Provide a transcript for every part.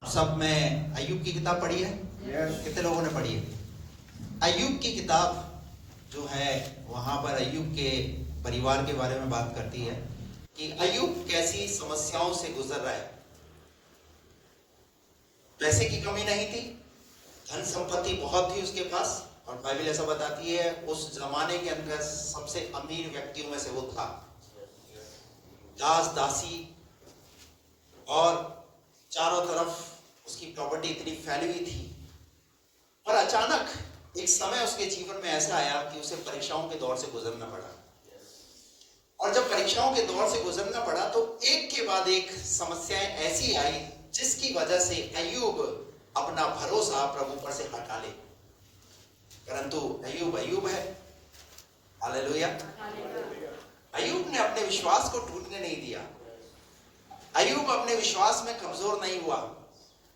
सब में अय्यूब की किताब पढ़ी है? कितने लोगों ने पढ़ी है? अय्यूब की किताब जो है वहां पर अय्यूब के परिवार के बारे में बात करती है कि अय्यूब कैसी समस्याओं से गुजर रहा है। पैसे की कमी नहीं थी, धन संपत्ति बहुत थी उसके पास, और बाइबल ऐसा बताती है उस जमाने के अंदर सबसे अमीर व्यक्तियों में से वो था। दास दासी और चारों तरफ उसकी प्रॉपर्टी इतनी फैली हुई थी। और अचानक एक समय उसके जीवन में ऐसा आया कि उसे परीक्षाओं के दौर से गुजरना पड़ा। और जब परीक्षाओं के दौर से गुजरना पड़ा तो एक के बाद एक समस्याएं ऐसी आई जिसकी वजह से अय्यूब अपना भरोसा प्रभु पर से हटा ले। परंतु अय्यूब अय्यूब है। हालेलुया। अय्यूब ने अपने विश्वास को टूटने नहीं दिया। अय्यूब अपने विश्वास में कमजोर नहीं हुआ,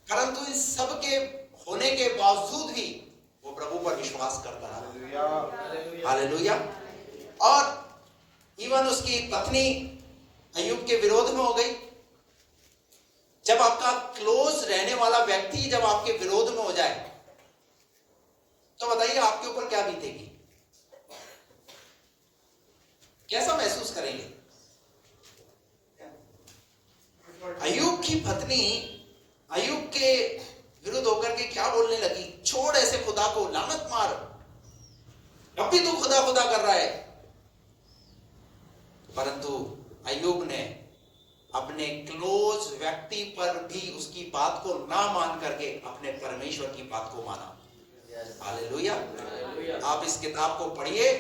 परंतु इन सब के होने के बावजूद भी वो प्रभु पर विश्वास करता रहा। हालेलुया। और इवन उसकी पत्नी अय्यूब के विरोध में हो गई। जब आपका क्लोज रहने वाला व्यक्ति जब आपके विरोध में हो जाए तो बताइए आपके ऊपर क्या बीतेगी, कैसा महसूस करेंगे? अय्यूब की पत्नी अय्यूब के विरुद्ध होकर के क्या बोलने लगी? छोड़ ऐसे खुदा को, लानत मार, अब भी तू खुदा खुदा कर रहा है। परंतु अय्यूब ने अपने क्लोज व्यक्ति पर भी उसकी बात को ना मान करके अपने परमेश्वर की बात को माना। हालेलुया। आप इस किताब को पढ़िए,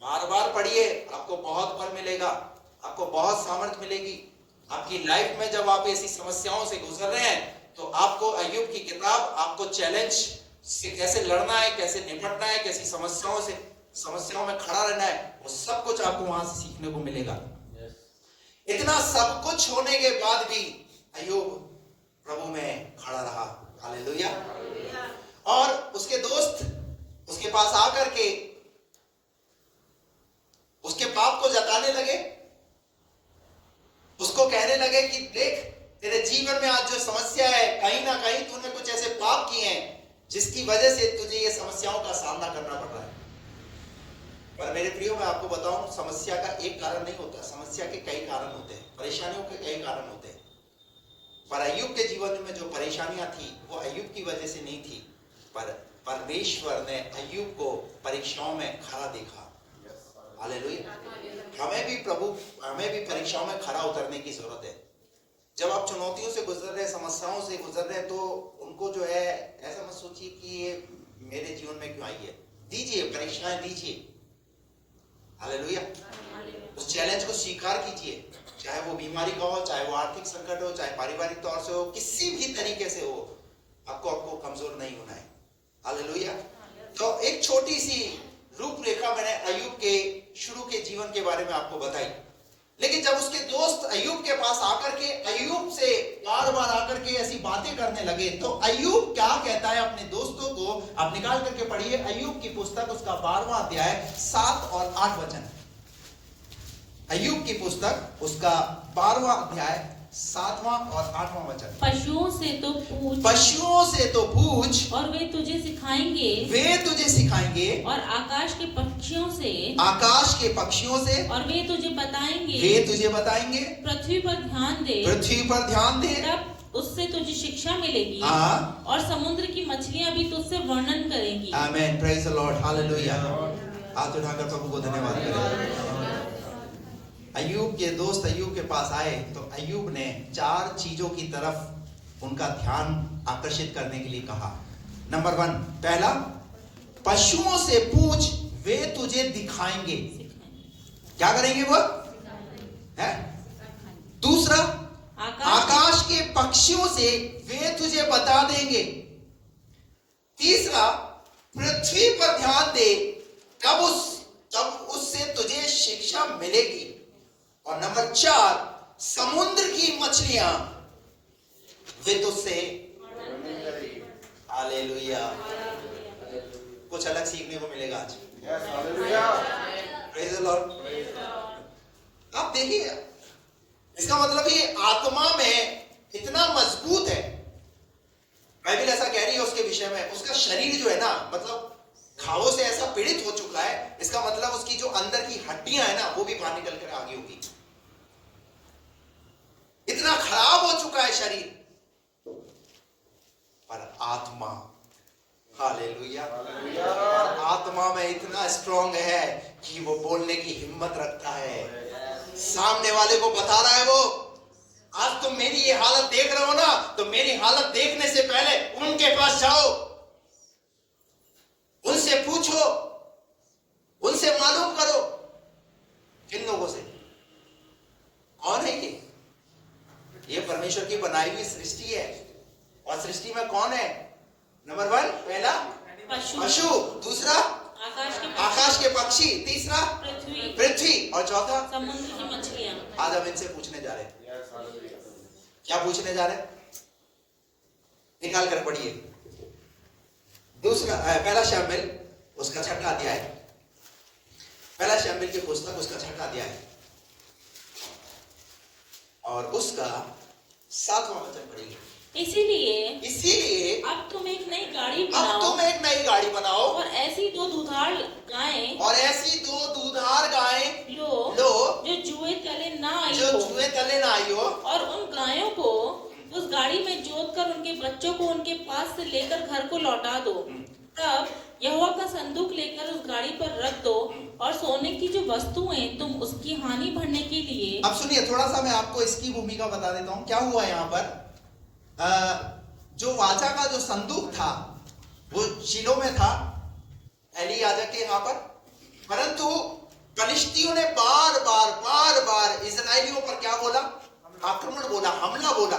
बार बार पढ़िए, आपको बहुत फल मिलेगा, आपको बहुत सामर्थ्य मिलेगी आपकी लाइफ में। जब आप ऐसी समस्याओं से गुजर रहे हैं तो आपको अय्यूब की किताब आपको चैलेंज से कैसे लड़ना है, कैसे निपटना है, कैसी समस्याओं में खड़ा रहना है, वो सब कुछ आपको वहां से सीखने को मिलेगा। इतना सब कुछ होने के बाद भी अय्यूब प्रभु में खड़ा रहा। हालेलुया। और उसके दोस्त उसके पास आकर के उसके पाप को जताने लगे, उसको कहने लगे कि देख तेरे जीवन में आज जो समस्या है, कहीं ना कहीं तूने कुछ ऐसे पाप किए हैं जिसकी वजह से तुझे ये समस्याओं का सामना करना पड़ रहा है। पर मेरे प्रियो, मैं आपको बताऊं, समस्या का एक कारण नहीं होता, समस्या के कई कारण होते हैं, परेशानियों के कई कारण होते हैं। पर अय्यूब के जीवन में जो परेशानियां थी वो अय्यूब की वजह से नहीं थी, पर परमेश्वर ने अय्यूब को परीक्षाओं में खड़ा देखा। हालेलुया। हमें भी परीक्षाओं में खड़ा उतरने की जरूरत है। जब आप चुनौतियों से गुजर रहे, समस्याओं से गुजर रहे, तो उनको जो है ऐसा मत सोचिए कि ये मेरे जीवन में क्यों आई है। दीजिए, परीक्षाएं दीजिए। हालेलुया। उस चैलेंज को स्वीकार कीजिए, चाहे वो बीमारी का हो, चाहे वो आर्थिक संकट हो, चाहे पारिवारिक तौर से हो, किसी भी तरीके से हो, आपको कमजोर नहीं होना है। हालेलुया। तो एक छोटी सी रूपरेखा मैंने अय्यूब के शुरू के जीवन के बारे में आपको बताई, लेकिन जब उसके दोस्त अय्यूब के पास आकर के अय्यूब से बार बार आकर के ऐसी बातें करने लगे तो अय्यूब क्या कहता है अपने दोस्तों को? आप निकाल करके पढ़िए अय्यूब की पुस्तक, उसका 12वां अध्याय 7 और 8 वचन। अय्यूब की पुस्तक उसका 12वां अध्याय 7वां और 8वां वचन। पशुओं से तो पूछ और वे तुझे सिखाएंगे और आकाश के पक्षियों से और वे तुझे बताएंगे। पृथ्वी पर ध्यान दे तब उससे तुझे शिक्षा मिलेगी। और समुद्र की मछलियां भी तुझसे वर्णन करेंगी। आमीन। Praise the Lord. हालेलुया। हाथ उठाकर प्रभु को धन्यवाद करें। अय्यूब के दोस्त अय्यूब के पास आए तो अय्यूब ने 4 चीजों की तरफ उनका ध्यान आकर्षित करने के लिए कहा। नंबर 1, पहला, पशुओं से पूछ, वे तुझे दिखाएंगे। क्या करेंगे वो? है? दूसरा, आकाश के पक्षियों से वे तुझे बता देंगे। तीसरा, पृथ्वी पर ध्यान दे तब उससे तुझे शिक्षा मिलेगी। और नंबर 4, समुद्र की मछलियां वे तुझसे। हालेलुया। कुछ अलग सीखने को मिलेगा आज। Praise the Lord. आप देखिए, इसका मतलब ये आत्मा में इतना मजबूत है शरीर जो है ना, मतलब घावों से ऐसा पीड़ित हो चुका है, इसका मतलब उसकी जो अंदर की हड्डियां है ना वो भी बाहर निकल कर आ गई होगी। इतना खराब हो चुका है शरीर, पर आत्मा, हालेलुया, आत्मा में इतना स्ट्रांग है कि वो बोलने की हिम्मत रखता है। सामने वाले को बता रहा है वो, आज तुम मेरी ये हालत देख रहे हो ना, तो मेरी हालत देखने से पहले उनके पास जाओ, उनसे पूछो, उनसे मालूम करो। किन लोगों से? कौन है ये परमेश्वर की बनाई हुई सृष्टि है। और सृष्टि में कौन है? नंबर 1 पहला पशु, दूसरा आकाश के पक्षी, तीसरा पृथ्वी, और चौथा समुद्र की मछलियां। आज हम इनसे पूछने जा रहे हैं। क्या पूछने जा रहे हैं? निकाल कर पढ़िए। दूसरा पहला शमूएल उसका 6वां अध्याय, पहला शमूएल की पुस्तक उसका 6वां अध्याय और उसका 7वां वचन पढ़िए। इसीलिए अब तुम एक नई गाड़ी बनाओ और ऐसी दो दुधार गायें लो जो जुए तले ना आई हो, और उन गायों को उस गाड़ी में जोत कर उनके बच्चों को उनके पास से लेकर घर को लौटा दो। तब यहोवा का संदूक लेकर उस गाड़ी पर रख दो, और सोने की जो वस्तुएं तुम उसकी हानि भरने के लिए। अब सुनिए, थोड़ा सा मैं आपको इसकी भूमिका बता देता हूं। क्या हुआ यहाँ पर? जो वाचा का जो संदूक था वो शीलो में था, एली याजक के यहाँ पर, परंतु फलिश्तियों ने बार बार इजरायलियों पर क्या बोला? आक्रमण बोला, हमला बोला,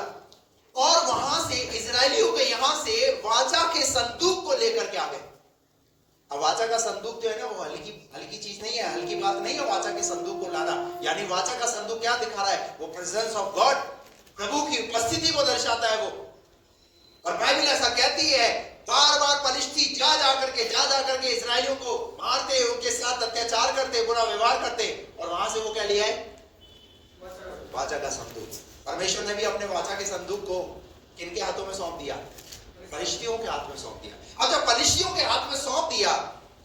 और वहां से इजरायलियों के यहां से वाचा के संदूक को लेकर के आ गए। अब वाचा का संदूक जो है ना वो हल्की चीज नहीं है, हल्की बात नहीं है वाचा के संदूक को लाना। यानी वाचा का संदूक क्या दिखा रहा है? वो प्रेजेंस ऑफ गॉड, प्रभु की उपस्थिति को दर्शाता है वो। और बाइबल ऐसा कहती है, बार फलिश्ती जा करके इजरायलियों को मारते, उनके साथ अत्याचार करते, बुरा व्यवहार करते, और वहां से वो क्या लिया है? वाचा का संदूक। परमेश्वर ने भी अपने वाचा के संदूक को किनके हाथों में सौंप दिया? फलिश्तियों के हाथ में सौंप दिया। अब जब फलिश्तियों के हाथ में सौंप दिया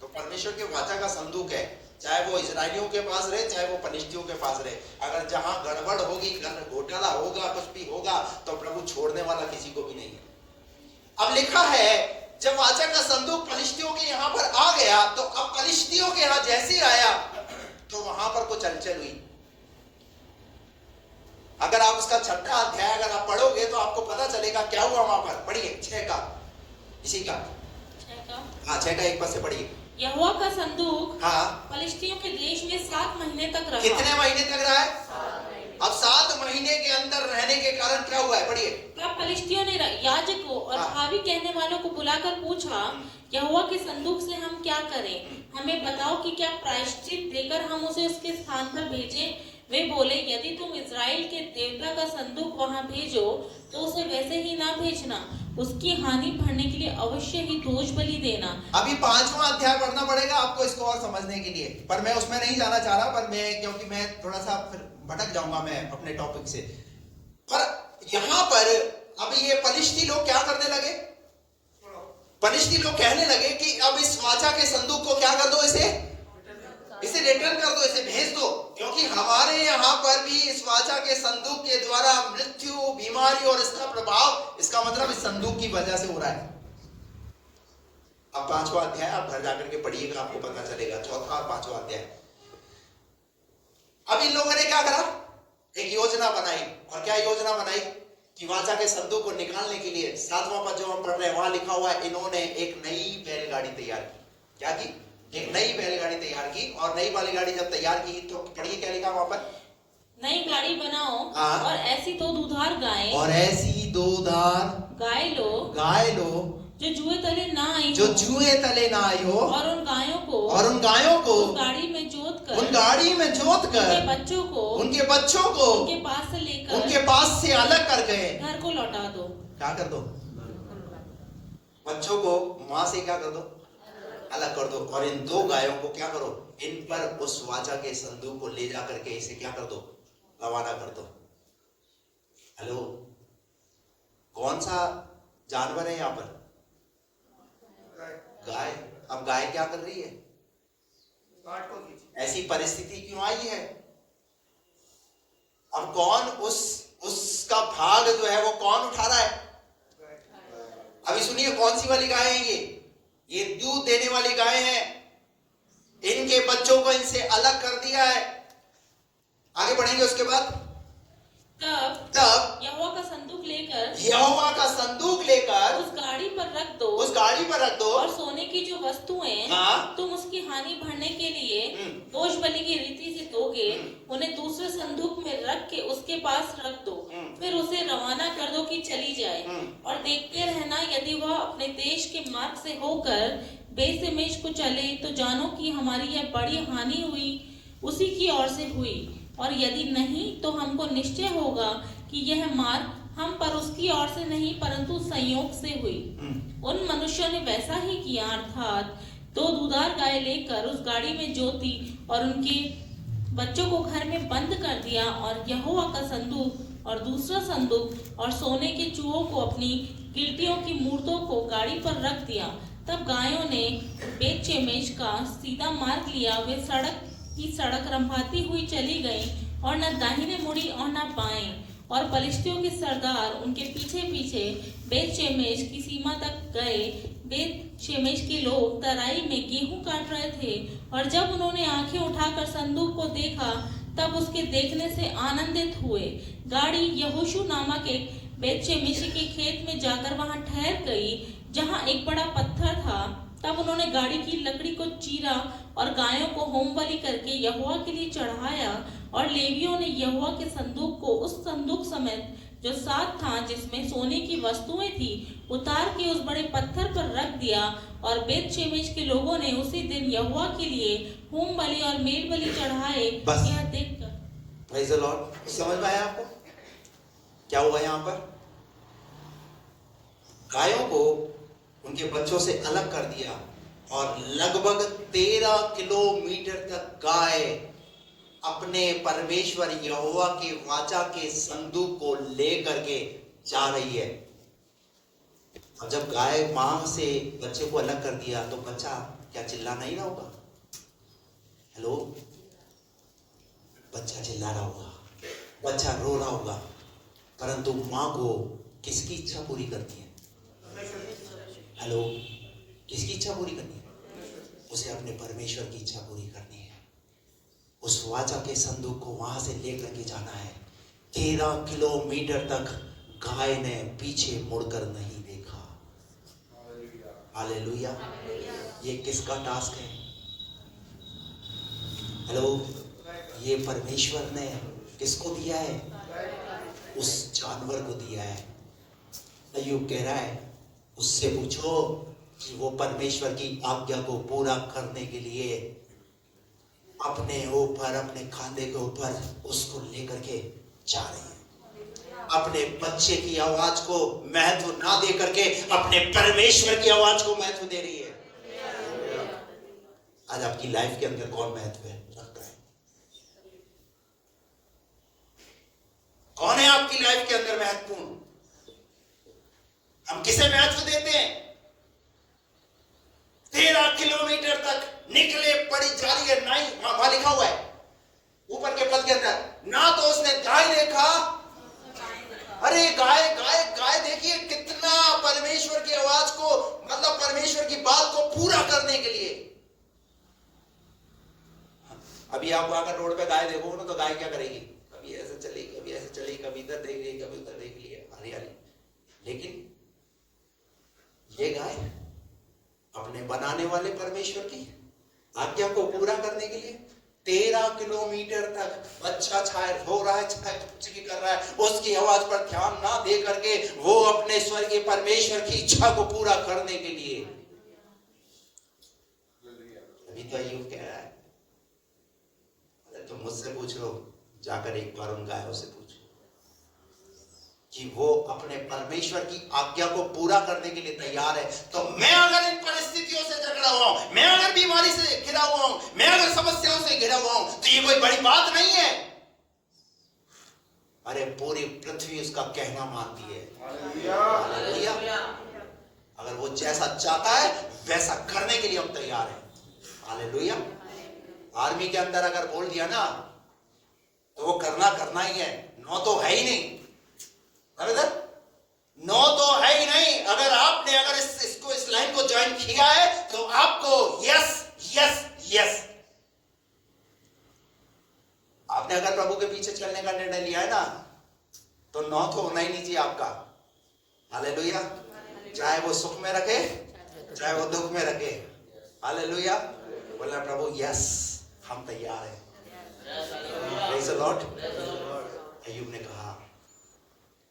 तो परमेश्वर के वाचा का संदूक है, चाहे वो इजरायलियों के पास रहे, चाहे वो फलिश्तियों के पास रहे, अगर जहां गड़बड़ होगी, घोटाला होगा, कुछ भी होगा, तो प्रभु छोड़ने वाला किसी को भी नहीं है। अब लिखा है, जब वाचा का संदूक फलिश्तियों के यहाँ पर आ गया, तो अब फलिश्तियों के यहाँ जैसे आया तो वहां पर कुछ हलचल हुई। अगर आप उसका 6वां अध्याय अगर आप पढ़ोगे तो आपको पता चलेगा क्या हुआ वहां पर। पढ़िए 6 का, इसी का 6 का 1 पद से पढ़िए। यहोवा का संदूक फलिश्तियों के देश में 7 महीने तक रहा। कितने महीने तक रहा है? अब 7 महीने के अंदर रहने के कारण क्या हुआ है? पढ़िए। तब फलिश्तियों ने याजकों और हावी कहने वालों को बुलाकर पूछा, यहोवा के संदूक से हम क्या करें? हमें बताओ कि क्या प्रायश्चित देकर हम उसे उसके स्थान पर भेजें? वे बोले, यदि तुम इजराइल के देवता का संदूक वहां भेजो तो उसे वैसे ही ना भेजना, उसकी हानि भरने के लिए अवश्य ही दोष बलि देना। अभी 5वां अध्याय पढ़ना पड़ेगा आपको इसको और समझने के लिए, पर मैं उसमें नहीं जाना चाह रहा, पर मैं क्योंकि मैं थोड़ा सा फिर भटक जाऊंगा मैं अपने टॉपिक से। पर यहाँ पर अब ये फलिश्ती लोग क्या करने लगे? फलिश्ती लोग कहने लगे कि अब इस वाचा के संदूक को क्या कर दो, इसे रिटर्न कर दो, इसे भेज दो, क्योंकि हमारे यहाँ पर भी इस वाचा के संदूक के द्वारा मृत्यु, बीमारी और इसका प्रभाव, इसका मतलब इस संदूक की वजह से हो रहा है। अब 5वां अध्याय आप घर जाकर के पढ़िएगा, आपको पता चलेगा, 4वां और 5वां अध्याय। अब इन लोगों ने क्या करा? एक योजना बनाई। और क्या योजना बनाई? कि वाचा के संदूक को निकालने के लिए 7वां पद जो हम पढ़ रहे हैं वहां लिखा हुआ है, इन्होंने एक नई बैलगाड़ी तैयार की। क्या की? एक नई बैलगाड़ी तैयार की। और नई बैलगाड़ी जब तैयार की तो पढ़िए क्या लिखा वहां पर? नई गाड़ी बनाओ और ऐसी 2 दुधार गायें गाय लो जो जुए तले ना आई हो, और उन गायों को उस गाड़ी में जोत कर उनके बच्चों को उनके पास से अलग कर गए, घर को लौटा दो। क्या कर दो? बच्चों को मां से क्या कर दो? अलग कर दो। और इन 2 गायों को क्या करो? इन पर उस वाचा के संदूक को ले जा करके इसे क्या कर दो? रवाना कर दो। हेलो, कौन सा जानवर है यहाँ पर? गाय, अब गाय क्या कर रही है? ऐसी परिस्थिति क्यों आई है? अब कौन उसका भाग जो है वो कौन उठा रहा है? अभी सुनिए, कौन सी वाली गाय है ये दूध देने वाली गाय है। इनके बच्चों को इनसे अलग कर दिया है। आगे बढ़ेंगे उसके बाद। तब यहोवा का संदूक लेकर उस गाड़ी पर रख दो और सोने की जो वस्तुएं तुम उसकी हानि भरने के लिए दोष बलि की रीति से दोगे, उन्हें दूसरे संदूक में रख के उसके पास रख दो। फिर उसे रवाना कर दो कि चली जाए, और देखते रहना, यदि वह अपने देश के मार्ग से होकर बेशेमेश को चले तो जानो कि हमारी यह बड़ी हानि हुई उसी की ओर से हुई, और यदि नहीं तो हमको निश्चय होगा कि यह मार्ग हम पर उसकी ओर से नहीं परंतु संयोग से हुई। उन मनुष्यों ने वैसा ही किया, अर्थात 2 दूधार गाय लेकर उस गाड़ी में जोती और उनके बच्चों को घर में बंद कर दिया, और यहोवा का संदूक और दूसरा संदूक और सोने के चूहों को अपनी गिलटियों की मूर्तों को गाड़ी पर रख दिया। तब गायों ने बेतशेमेश का सीधा मार्ग लिया, वे सड़क रंभाती हुई चली गई, और न दाहिने मुड़ी और न बाएं। और पलिश्तियों के सरदार उनके पीछे पीछे बेतशेमेश की सीमा तक गए। बेतशेमेश के लोग तराई में गेहूं काट रहे थे, और जब उन्होंने आंखें उठाकर संदूक को देखा तब उसके देखने से आनंदित हुए। गाड़ी यहोशू नामक एक बेतशेमेशी के खेत में जाकर वहां ठहर गई, जहां एक बड़ा पत्थर था। तब उन्होंने गाड़ी की लकड़ी को चीरा और गायों को होम बलि करके यहोवा के लिए चढ़ाया, और लेवियों ने यहोवा के संदूक को उस संदूक समेत जो साथ था, जिसमें सोने की वस्तुएं थी, उतार के उस बड़े पत्थर पर रख दिया। और बेतशेमेश के लोगों ने उसी दिन यहोवा के लिए होम बलि और मेल बलि चढ़ाए। यह देखकर प्रेज़ द लॉर्ड। समझ में आया आपको क्या हुआ यहाँ पर? गायों को उनके बच्चों से अलग कर दिया, और लगभग 13 किलोमीटर तक गाय अपने परमेश्वर यहोवा के वाचा के संदूक को लेकर के जा रही है। अब जब गाय मां से बच्चे को अलग कर दिया तो बच्चा क्या चिल्ला नहीं रहा होगा? हेलो, बच्चा चिल्ला रहा होगा, बच्चा रो रहा होगा, परंतु मां को किसकी इच्छा पूरी करती है? हेलो, किसकी इच्छा पूरी करनी है? उसे अपने परमेश्वर की इच्छा पूरी करनी है। उस वाचा के संदूक को वहां से लेकर के जाना है। 13 किलोमीटर तक गाय ने पीछे मुड़कर नहीं देखा। हालेलुया। ये किसका टास्क है? हेलो, ये परमेश्वर ने किसको दिया है? उस जानवर को दिया है। अय्यूब कह रहा है, उससे पूछो कि वो परमेश्वर की आज्ञा को पूरा करने के लिए अपने ऊपर, अपने खांधे के ऊपर उसको लेकर के जा रही है। अपने बच्चे की आवाज को महत्व ना दे करके अपने परमेश्वर की आवाज को महत्व दे रही है। आज आपकी लाइफ के अंदर कौन महत्व रखता है? कौन है आपकी लाइफ के अंदर महत्वपूर्ण? हम किसे महत्व देते हैं? 13 किलोमीटर तक निकले, पड़ी जा रही है। नहीं, वहां लिखा हुआ है ऊपर के पद के अंदर, ना तो उसने गाय देखा। अरे गाय गाय गाय, देखिए कितना परमेश्वर की आवाज को, मतलब परमेश्वर की बात को पूरा करने के लिए। अभी आप अगर रोड पे गाय देखोगे ना तो गाय क्या करेगी? कभी ऐसे चलेगी, कभी ऐसे चलेगी, कभी इधर देख रही, कभी उधर देख रही है, हरियाली। लेकिन ये गाय अपने बनाने वाले परमेश्वर की आज्ञा को पूरा करने के लिए 13 किलोमीटर तक बच्चा चाहे रो रहा है, चाहे कुछ भी कर रहा है, उसकी आवाज पर ध्यान ना दे करके वो अपने स्वर्गीय परमेश्वर की इच्छा को पूरा करने के लिए। अभी तो अय्यूब कह रहा है, तो मुझसे पूछ लो, जाकर एक बार उन गायों से पूछो कि वो अपने परमेश्वर की आज्ञा को पूरा करने के लिए तैयार है। तो मैं अगर इन परिस्थितियों से झगड़ा हुआ हूं, मैं अगर बीमारी से घिरा हुआ हूं, मैं अगर समस्याओं से घिरा हुआ हूं, तो ये कोई बड़ी बात नहीं है। अरे पूरी पृथ्वी उसका कहना मानती है। हालेलुया। अगर वो जैसा चाहता है वैसा करने के लिए हम तैयार हैं। हालेलुया। आर्मी के अंदर अगर बोल दिया ना तो वो करना ही है, नो तो है ही नहीं। बराबर, नो तो है ही नहीं। अगर इस लाइन को ज्वाइन किया है तो आपको यस यस यस। आपने अगर प्रभु के पीछे चलने का निर्णय लिया है ना तो नो तो होना ही नहीं चाहिए आपका। हालेलुया। चाहे वो सुख में रखे चाहे वो दुख में रखे। हालेलुया। बोलना प्रभु यस हम तैयार हैं। Praise the Lord. अय्यूब ने कहा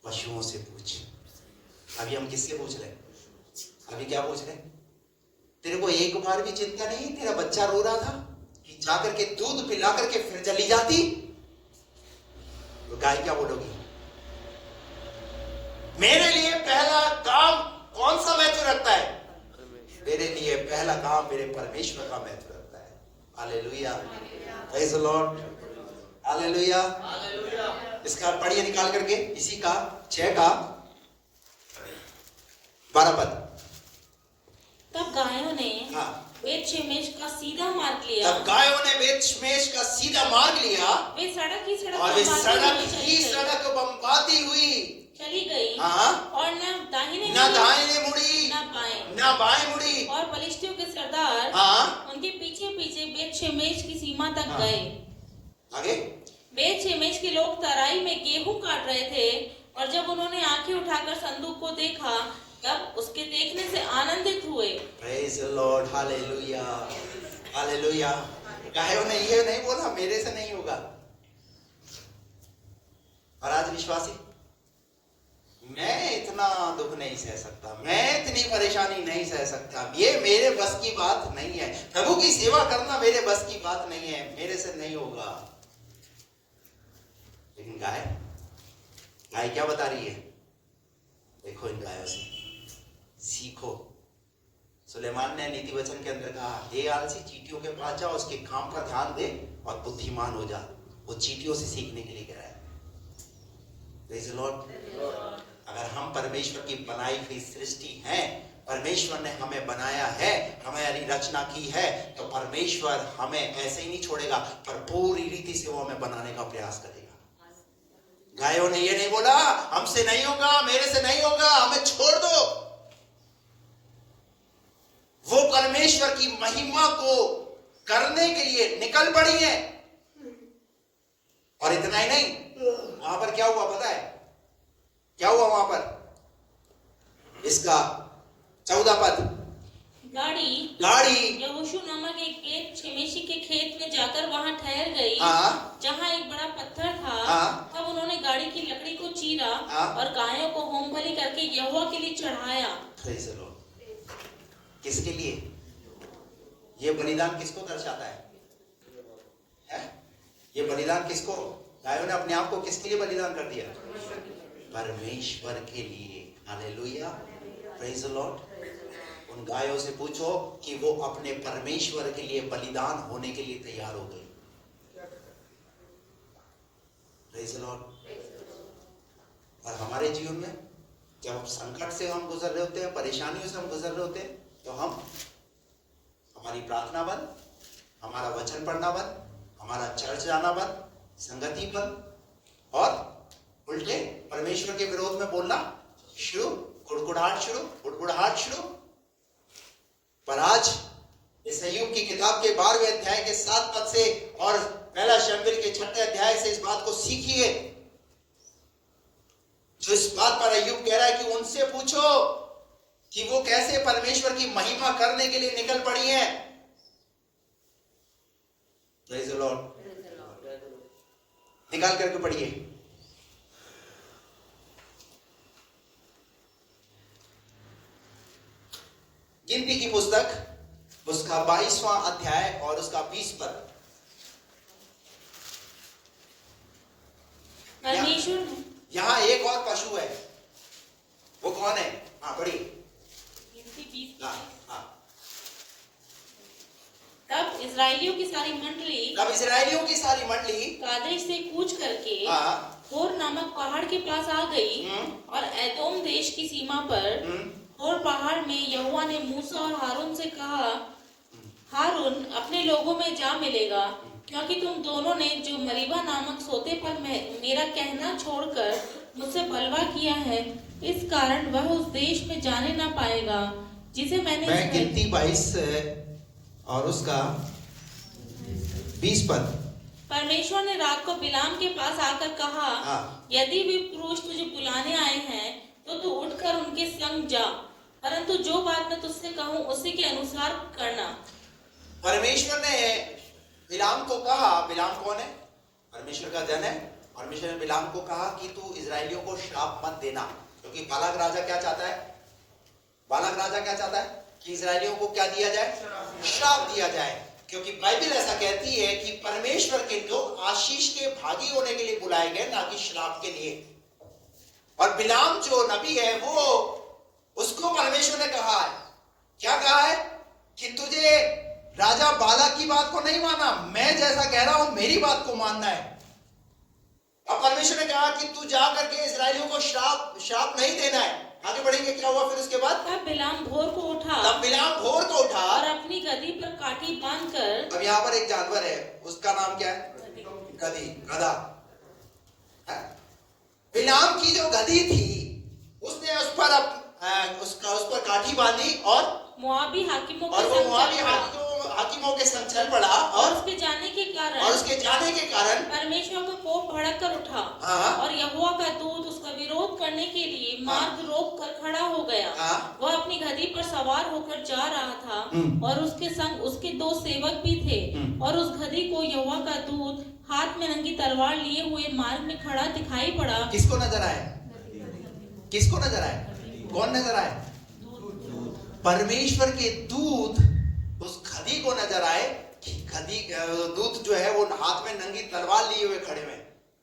पशुओं से पूछ। अभी हम किससे पूछ रहे हैं? अभी क्या पूछ रहे हैं? तेरे को एक बार भी चिंता नहीं, तेरा बच्चा रो रहा था कि जाकर के दूध पिला करके फिर चली जाती? तो गाय क्या बोलोगी? मेरे लिए पहला काम कौन सा महत्व रखता है? मेरे लिए पहला काम मेरे परमेश्वर का महत्व रखता है। Hallelujah. Praise the Lord. Hallelujah. इसका पढ़िए निकाल करके, इसी का 6 का 12 पद। तब गायों ने बेत शेमेश का सीधा मार्ग लिया। तब गायों ने बेत शेमेश का सीधा मार्ग लिया। वे सड़क ही सड़क और वे सड़क बम्बाती हुई चली गई। और न दाहिने मुड़ी न बाएं मुड़ी। और पलिश्तियों के सरदार उनके पीछे पीछे बेत शेमेश की सीमा तक गए। आगे बेत शेमेश के लोग तराई में गेहूं काट रहे थे और जब उन्होंने आंखें उठाकर संदूक को देखा तब उसके देखने से आनंदित हुए। Praise the Lord. Hallelujah. Hallelujah. गायों ने ये नहीं बोला मेरे से नहीं होगा। और आज विश्वासी, मैं इतना दुख नहीं सह सकता, मैं इतनी परेशानी नहीं सह सकता, ये मेरे बस की बात नहीं है, प्रभु की सेवा करना मेरे बस की बात नहीं है, मेरे से नहीं होगा। लेकिन गाय क्या बता रही है? देखो इन गायों से सीखो। सुलेमान ने नीति वचन के अंदर कहा, हे आलसी, चींटियों के पास जा, उसके काम पर ध्यान दे और बुद्धिमान हो जा। वो चींटियों से सीखने के लिए कह रहा है। Praise the Lord. अगर हम परमेश्वर की बनाई हुई सृष्टि हैं, परमेश्वर ने हमें बनाया है, हमारी रचना की है, तो परमेश्वर हमें ऐसे ही नहीं छोड़ेगा, पर पूरी रीति से वो हमें बनाने का प्रयास करेगा। गायों ने ये नहीं बोला हमसे नहीं होगा, मेरे से नहीं होगा, हमें छोड़ दो। वो परमेश्वर की महिमा को करने के लिए निकल पड़ी है। और इतना ही नहीं, वहां पर क्या हुआ पता है? क्या हुआ वहां पर? इसका 14 पद। गाड़ी यहोशू नामक एक बेत शेमेशी के खेत में जाकर वहां ठहर गई, जहां एक बड़ा पत्थर था। तब उन्होंने गाड़ी की लकड़ी को चीरा और गायों को होम बलि करके यहोवा के लिए चढ़ाया। किसके लिए? ये बलिदान किसको दर्शाता है? ये बलिदान किसको? गायों ने अपने आप को किसके लिए बलिदान कर दिया? परमेश्वर के लिए। हालेलुया। Praise the Lord. उन गायों से पूछो कि वो अपने परमेश्वर के लिए बलिदान होने के लिए तैयार हो गई। Praise the Lord. और हमारे जीवन में जब संकट से हम गुजर रहे होते हैं, परेशानियों से हम गुजर रहे होते हैं, तो हम हमारी प्रार्थना बंद, हमारा वचन पढ़ना बंद, हमारा चर्च जाना बंद, संगति बंद, और उल्टे परमेश्वर के विरोध में बोलना शुरू, कुड़कुड़ाहट शुरू। पर आज इस अय्यूब की किताब के 12वें अध्याय के 7 पद से और पहला शमूएल के 6 अध्याय से इस बात को सीखिए, जो इस बात पर अय्यूब कह रहा है कि उनसे पूछो कि वो कैसे परमेश्वर की महिमा करने के लिए निकल पड़ी है। Praise the Lord. निकाल करके पढ़िए। गिनती की पुस्तक उसका 22वां अध्याय और उसका 20 पद। यहाँ एक और पशु है, वो कौन है? पढ़िए। तब इस्राएलियों की सारी मंडली कादेश से कूच करके होर नामक पहाड़ के पास आ गई और एदोम देश की सीमा पर और पहाड़ में यहोवा ने मूसा और हारून से कहा, हारून अपने लोगों में जा मिलेगा, क्योंकि तुम दोनों ने जो मरीबा नामक सोते पर मेरा कहना छोड़कर मुझसे बलवा किया है, इस कारण वह उस देश में जाने ना पाएगा जिसे मैं गिनती 22 और उसका 20 पद। परमेश्वर ने रात को बिलाम के पास आकर कहा, यदि वे पुरुष तुझे बुलाने आए हैं तो तू उठकर उनके संग जा, परंतु जो बात मैं तुझसे कहूँ उसी के अनुसार करना। परमेश्वर ने बिलाम को कहा, बिलाम कौन है? परमेश्वर का जन है। परमेश्वर ने बिलाम को कहा कि तू इजरायलियों को श्राप मत देना, क्योंकि बालाक राजा क्या चाहता है? बालाक राजा क्या चाहता है कि इजरायलियों को क्या दिया जाए? श्राप दिया जाए, क्योंकि बाइबल ऐसा कहती है कि परमेश्वर के लोग आशीष के भागी होने के लिए बुलाए गए, ना कि श्राप के लिए। और बिलाम जो नबी है वो, उसको परमेश्वर ने कहा है, क्या कहा है? कि तुझे राजा बालाक की बात को नहीं माना, मैं जैसा कह रहा हूं मेरी बात को मानना है। अब परमेश्वर ने कहा कि तू जा करके इजरायलियों को श्राप नहीं देना है। आगे बढ़ेंगे, क्या हुआ फिर उसके बाद? तब बिलाम भोर को उठा और अपनी गदही पर काठी बांधकर। अब यहाँ पर एक जानवर है, उसका नाम क्या है? गधी, गधा। बिलाम की जो गधी थी, उसने उस पर काठी बांधी और मोआबी हाकिमों के संग चल पड़ा, और उसके जाने के कारण परमेश्वर का कोप भड़क कर उठा, और यहोवा का दूत उसका विरोध करने के लिए मार्ग रोक कर खड़ा हो गया। वह अपनी गधी पर सवार होकर जा रहा था, और उसके संग उसके 2 सेवक भी थे, और उस गधी को यहोवा का दूत हाथ में नंगी तलवार लिए हुए मार्ग में खड़ा दिखाई पड़ा। किसको नजर आए? किसको नजर आए? कौन नजर आए? परमेश्वर के दूत उस गधी को नजर आए कि गधी दूत जो है वो हाथ में नंगी तलवार लिए हुए खड़े हुए।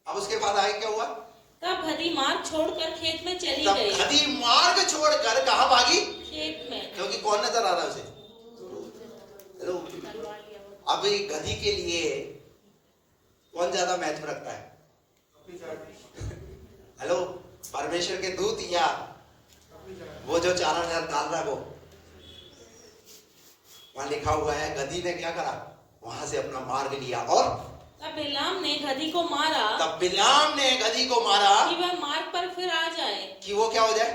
अब उसके बाद आगे क्या हुआ? तब गधी मार्ग छोड़कर खेत में चली गई। गधी मार्ग छोड़कर कहां भागी? खेत में। क्योंकि कौन नजर आ रहा है उसे? अब गधी के लिए कौन ज्यादा महत्व रखता है? हेलो, परमेश्वर के दूत या वो जो चारा डाल रहा है? वो वहां लिखा हुआ है गधी ने क्या करा? वहां से अपना मार्ग लिया, और तब बिलाम ने गधी को मारा कि वह मार्ग पर फिर आ जाए, कि वो क्या हो जाए?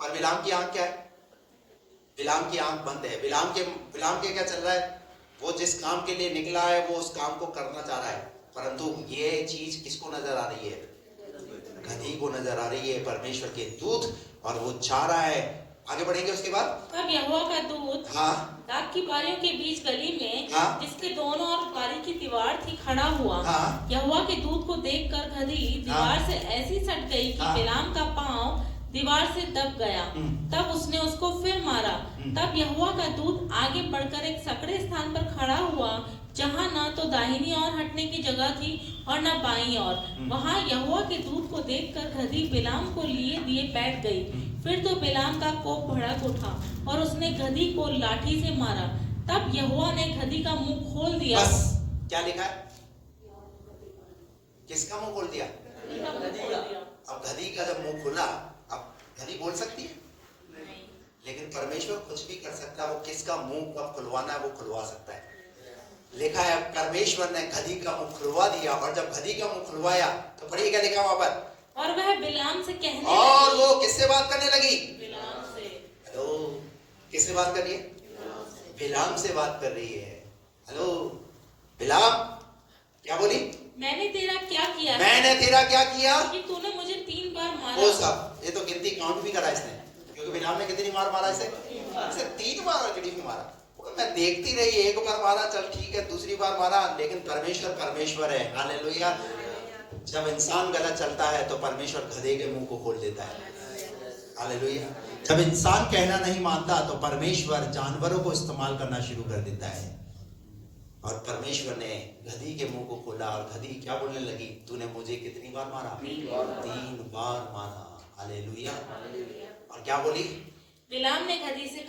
पर बिलाम की आंख क्या है? बिलाम की आंख बंद है। बिलाम के क्या चल रहा है? वो जिस काम के लिए निकला है वो उस काम को करना चाह रहा है, परंतु ये चीज किसको नजर आ रही है? गधी को नजर आ रही है, परमेश्वर के दूत, और वो चाह रहा है। आगे बढ़ेंगे उसके बाद। तब यहोवा का दूत दाख की बारियों के बीच गली में, जिसके दोनों ओर बारी की दीवार थी, खड़ा हुआ। यहोवा के दूत को देखकर गधी दीवार से ऐसी सट गई कि बिलाम का पांव दीवार से दब गया। तब उसने उसको फिर मारा। तब यहोवा का दूत आगे बढ़कर एक सकड़े स्थान पर खड़ा हुआ, जहाँ न तो दाहिनी ओर हटने की जगह थी और न बाईं ओर। वहाँ यहोवा के दूत को देखकर गधी बिलाम को लिए दिए बैठ गई। फिर तो बिलाम का कोप भड़क उठा और उसने गधी को लाठी से मारा। तब यहोवा ने गधी का मुंह खोल दिया। बस क्या लिखा है? किसका मुंह खोल दिया? अब गधी का जब मुंह खुला, अब गधी बोल सकती है? नहीं। लेकिन परमेश्वर कुछ भी कर सकता है। वो किसका मुंह कब खुलवाना है वो खुलवा सकता है। लिखा है परमेश्वर ने गधी का मुंह खुलवा दिया, और जब गधी का मुंह खुलवाया तो पढ़िए क्या लिखा वहां पर? और वह बिलाम से कहने लगी। और वो किससे बात करने लगी? बिलाम से। हेलो, किससे बात कर रही है? बिलाम से बात कर रही है। हेलो बिलाम, क्या बोली? मैंने तेरा क्या किया? मैंने तेरा क्या किया? कि तूने मुझे 3 बार मारा। वो सब ये तो गिनती काउंट भी करा इसने, क्योंकि बिलाम ने कितनी बार मारा इसे? 3 बार गड़ी भी मारा। मैं देखती रही, एक बार मारा चल ठीक है, दूसरी बार मारा, लेकिन परमेश्वर है। हालेलुया। जब इंसान गलत चलता है तो परमेश्वर गधे के मुंह को खोल देता है। हालेलुया। जब इंसान कहना नहीं मानता तो परमेश्वर जानवरों को इस्तेमाल करना शुरू कर देता है। और परमेश्वर ने गधी के मुंह को खोला, और गधी क्या बोलने लगी? तूने मुझे कितनी बार मारा? 3 बार मारा। हालेलुया। और क्या बोली? बिलाम ने गधी से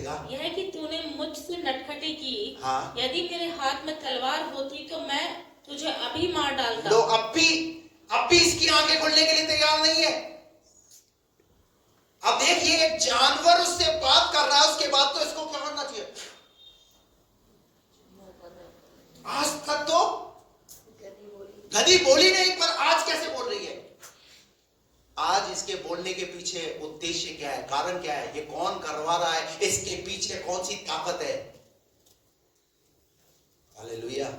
कहा, यह कि तूने मुझसे नटखटी की। यदि मेरे हाथ में तलवार होती तो मैं तुझे अभी मार डालता। लो, अब भी इसकी आंखें खुलने के लिए तैयार नहीं है। अब देखिए, एक जानवर उससे बात कर रहा है, उसके बाद तो इसको क्या करना चाहिए? आज तक तो गधी बोली नहीं, पर आज कैसे बोल रही है? आज इसके बोलने के पीछे उद्देश्य क्या है, कारण क्या है, ये कौन करवा रहा है, इसके पीछे कौन सी ताकत है? हालेलुया।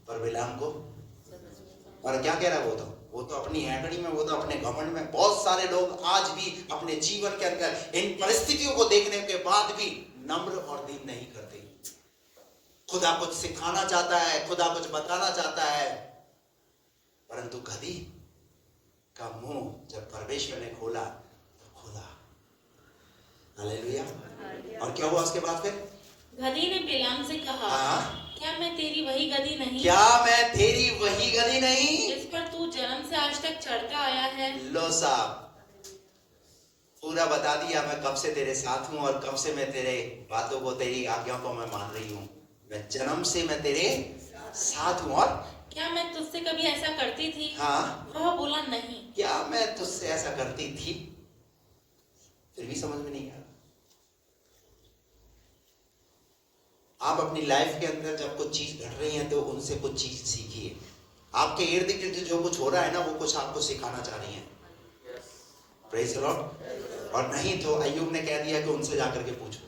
पर बिलाम को और क्या कह रहा है? वो तो अपनी हैकड़ी में, वो तो अपने घमंड में। बहुत सारे लोग आज भी अपने जीवन के अंदर इन परिस्थितियों को देखने के बाद भी नम्र और दीन नहीं करते। खुदा कुछ सिखाना चाहता है, खुदा कुछ बताना चाहता है, परंतु गधी का मुंह जब परमेश्वर ने खोला तो खोला। हालेलुया। और क्या हुआ उसके बाद? फिर गधी ने बिलाम से कहा, क्या मैं तेरी वही गधी नहीं? क्या मैं तेरी वही गधी नहीं जिस पर तू जन्म से आज तक चढ़ता आया है? लो साहब, पूरा बता दिया। मैं कब से तेरे साथ हूं और कब से मैं तेरे बातों को, तेरी आज्ञा को मैं मान रही हूं। मैं जन्म से मैं तेरे साथ हूं। और क्या मैं तुझसे कभी ऐसा करती थी? हाँ, वह बोला नहीं। क्या मैं तुझसे ऐसा करती थी? फिर भी समझ में नहीं आ रहा। आप अपनी लाइफ के अंदर जब कुछ चीज घट रही है तो उनसे कुछ चीज सीखिए। आपके इर्द गिर्द जो कुछ हो रहा है ना, वो कुछ आपको सिखाना चाह रही है। Praise the Lord. और नहीं तो अय्यूब ने कह दिया कि उनसे जाकर के पूछो।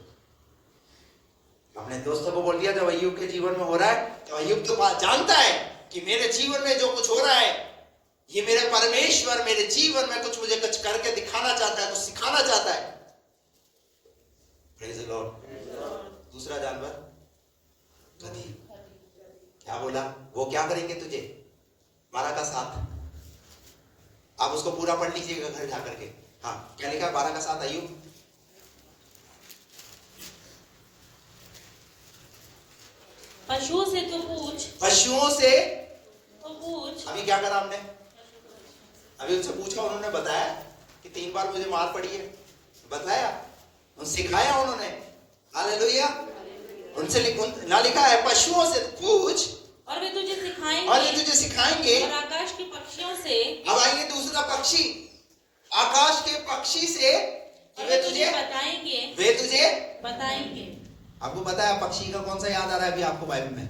अपने दोस्तों को बोल दिया जब अय्यूब के जीवन में हो रहा है, तो अय्यूब तो बात जानता है कि मेरे जीवन में जो कुछ हो रहा है, ये मेरे परमेश्वर मेरे जीवन में मुझे कुछ करके दिखाना चाहता है, कुछ सिखाना चाहता है। Praise the Lord. दूसरा जानवर गधी क्या बोला? वो क्या करेंगे तुझे? 12 का 7। आप उसको पूरा पढ़ लीजिएगा घर जाकर के। हाँ, क्या लिखा है 12 का 7 अय्यूब? पशुओं से तो पूछ। पशुओं से तो पूछ। अभी क्या करा हमने? अभी उनसे पूछा, उन्होंने बताया कि 3 बार मुझे मार पड़ी है। बताया, सिखाया उन्होंने। हालेलुया। उनसे ना लिखा है पशुओं से पूछ और वे तुझे सिखाएंगे। और ये तुझे सिखाएंगे। और आकाश के पक्षियों से। अब आइए दूसरा पक्षी, आकाश के पक्षी से वे तुझे बताएंगे। वे तुझे बताएंगे। आपको पता है पक्षी का कौन सा याद आ रहा है अभी आपको बाइबल में?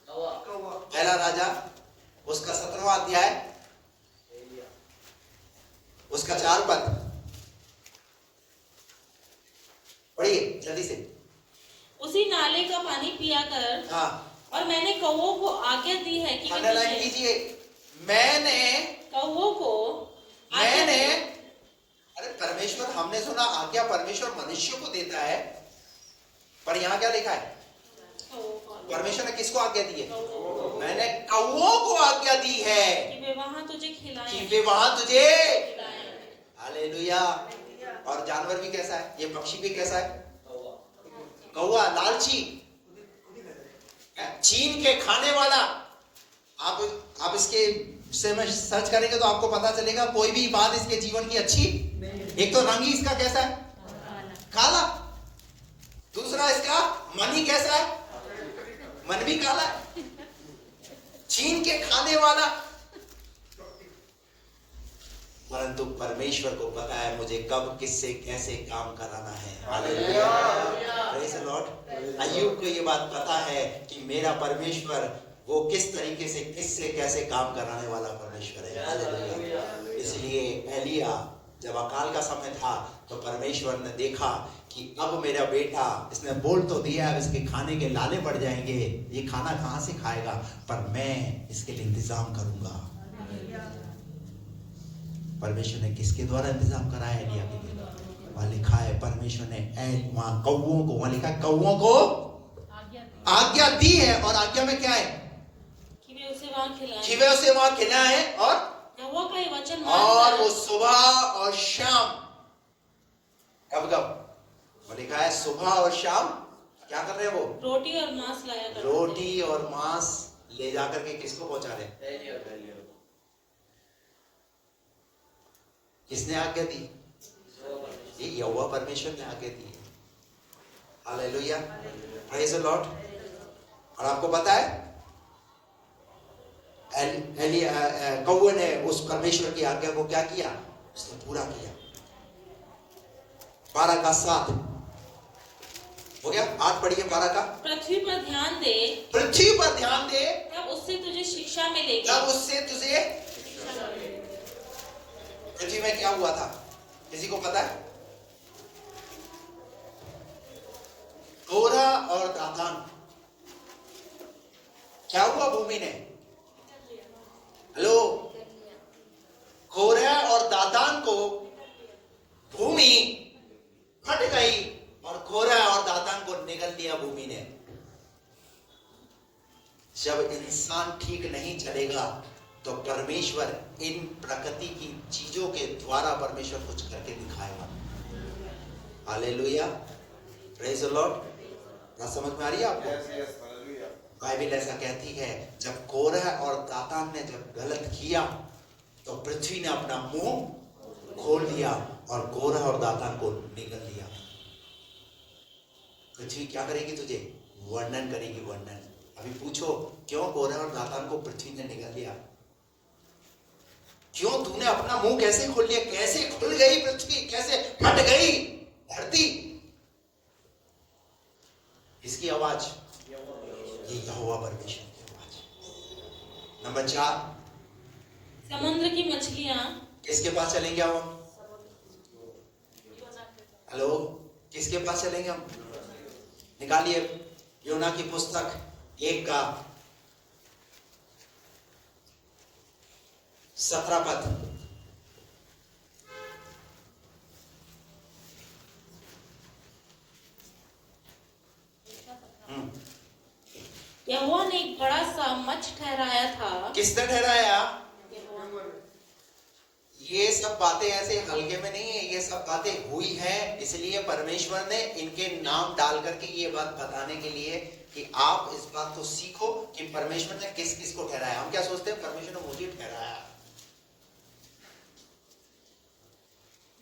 पहला राजा उसका 17वां अध्याय उसका 4 पद पढ़िए जल्दी से। उसी नाले का पानी पिया कर। हाँ, और मैंने कौवों को आज्ञा दी है कि अंडरलाइन कीजिए, मैंने कौवों को मैंने अरे परमेश्वर, हमने सुना आज्ञा परमेश्वर मनुष्य को देता है, पर यहाँ क्या लिखा है? परमेश्वर ने किसको आज्ञा दी है? मैंने कौवों को आज्ञा दी है कि वे वहां तुझे खिलाएं। कि वे वहां तुझे हालेलुया। और जानवर भी कैसा है? ये पक्षी भी कैसा है? कौवा, लालची, छीन के खाने वाला। आप इसके से में सर्च करेंगे तो आपको पता चलेगा कोई भी बात इसके जीवन की अच्छी। एक तो रंग ही इसका कैसा है? काला। दूसरा इसका मन ही कैसा है? मन भी काला है। छीन के खाने वाला। परंतु परमेश्वर को पता है मुझे कब किससे कैसे काम कराना है। Hallelujah, praise the Lord. Ayyub को ये बात पता है कि मेरा परमेश्वर वो किस तरीके से किससे कैसे काम कराने वाला परमेश्वर है। हालेलुया। इसलिए एलिया जब अकाल का समय था तो परमेश्वर ने देखा कि अब मेरा बेटा, इसने बोल तो दिया अब इसके खाने के लाले पड़ जाएंगे, ये खाना कहां से खाएगा, पर मैं इसके लिए इंतजाम करूंगा। परमेश्वर ने किसके द्वारा इंतजाम कराया? एलिया के लिए। वहां लिखा है परमेश्वर ने वहां कौवों को, वहां लिखा है कौवों को आज्ञा दी है। और आज्ञा में क्या है? कि वे उसे वहां खिलाएं। कि वे उसे वहां खिलाएं। और यहोवा का ये वचन और वो सुबह और शाम, कब कब वो लिखा है सुबह और शाम क्या कर रहे हैं? वो रोटी और मांस लाया करते थे। रोटी और मांस ले जाकर के किसको पहुंचा रहे हैं? किसने आज्ञा दी? ये यहोवा परमेश्वर ने आज्ञा दी है। Hallelujah, praise the Lord. और आपको पता है कौवे ने उस परमेश्वर की आज्ञा को क्या किया? उसने पूरा किया। 12 का 7 हो गया। 8 पढ़िए 12 का। पृथ्वी पर ध्यान दे, पृथ्वी पर ध्यान दे, तब उससे तुझे शिक्षा मिलेगी। तब उससे तुझे। पृथ्वी में क्या हुआ था? किसी को पता है? कोरह और दातान, क्या हुआ भूमि ने? हेलो, कोरह और दातान को भूमि फट गई और कोरह और दातान को निगल दिया भूमि ने। जब इंसान ठीक नहीं चलेगा तो परमेश्वर इन प्रकृति की चीजों के द्वारा परमेश्वर कुछ करके दिखाएगा। Hallelujah, praise the Lord. बात समझ में आ रही है आपको? बाइबल ऐसा कहती है, जब कोरह और दातान ने जब गलत किया तो पृथ्वी ने अपना मुंह खोल दिया और कोरह और दातान को निगल दिया। पृथ्वी क्या करेगी? तुझे वर्णन करेगी, वर्णन। अभी पूछो, क्यों कोरह और दातान को पृथ्वी ने निगल दिया? क्यों तूने अपना मुंह कैसे खोल लिया? कैसे खुल गई पृथ्वी? कैसे फट गई धरती? इसकी आवाज, ये यहोवा परमेश्वर की आवाज। नंबर 4, समुद्र की मछलियां किसके पास चलेंगे हम? हेलो, किसके पास चलेंगे हम? निकालिए योना की पुस्तक 1 का 17 पद। यहोवा ने एक बड़ा सा मच्छ ठहराया था। किसने ठहराया? ये सब बातें ऐसे हल्के में नहीं है, ये सब बातें हुई हैं। इसलिए परमेश्वर ने इनके नाम डाल करके ये बात बताने के लिए कि आप इस बात को सीखो कि परमेश्वर ने किस किस को ठहराया। हम क्या सोचते हैं? परमेश्वर ने मुझे ठहराया,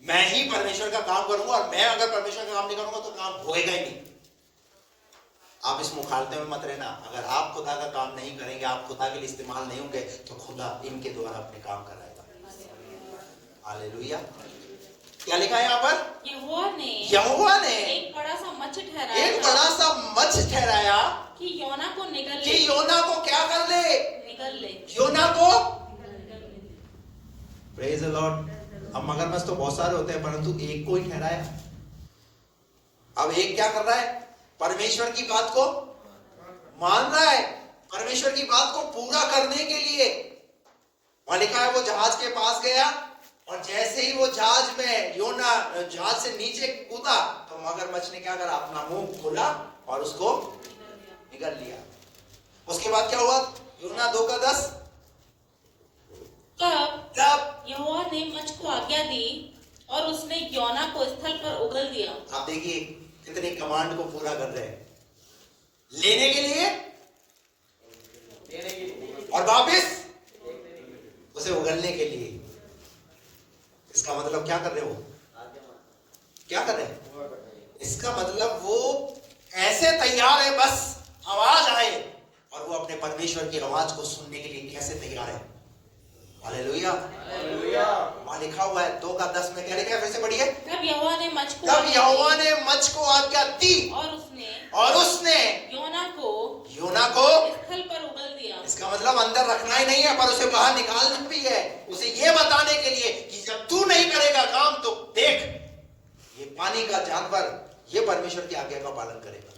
मैं ही परमेश्वर का काम करूंगा और मैं अगर परमेश्वर का काम नहीं करूंगा तो काम होएगा ही नहीं। आप इस मुखालते में मत रहना। अगर आप खुदा का काम नहीं करेंगे, आप खुदा के लिए इस्तेमाल नहीं होंगे, तो खुदा इनके द्वारा अपने काम कराएगा। हालेलुया। क्या लिखा है यहाँ पर? यहोवा ने एक बड़ा सा मच्छ ठहराया, एक बड़ा सा मच्छ ठहराया कि योना को निगल ले। कि योना को क्या कर ले? निगल ले। योना को। Praise the Lord. अब मगरमच्छ तो बहुत सारे होते हैं, परंतु एक को ही ठहराया। अब एक क्या कर रहा है? परमेश्वर की बात को मान रहा है, परमेश्वर की बात को पूरा करने के लिए। वहां लिखा है वो जहाज के पास गया और जैसे ही वो जहाज में योना जहाज से नीचे कूदा तो मगरमच्छ ने क्या करा? अपना मुंह खोला और उसको निगल लिया। उसके बाद क्या हुआ? योना 2 का 10। तब यहोवा ने मच्छ को आज्ञा दी और उसने योना को स्थल पर उगल दिया। आप देखिए कितने कमांड को पूरा कर रहे हैं, लेने के लिए और वापिस उसे उगलने के लिए। इसका मतलब क्या कर रहे हो? क्या कर रहे हैं? इसका मतलब वो ऐसे तैयार है, बस आवाज आए और वो अपने परमेश्वर की आवाज को सुनने के लिए कैसे तैयार है। हालेलुया। वहां लिखा हुआ है 2 का 10 में क्या लिखा है? फिर से पढ़िए। तब यहोवा ने मच्छ को आज्ञा दी और उसने योना को स्थल पर उगल दिया। इसका मतलब अंदर रखना ही नहीं है, पर उसे बाहर निकालना भी है। उसे ये बताने के लिए कि जब तू नहीं करेगा काम तो देख, ये पानी का जानवर ये परमेश्वर की आज्ञा का पालन करेगा।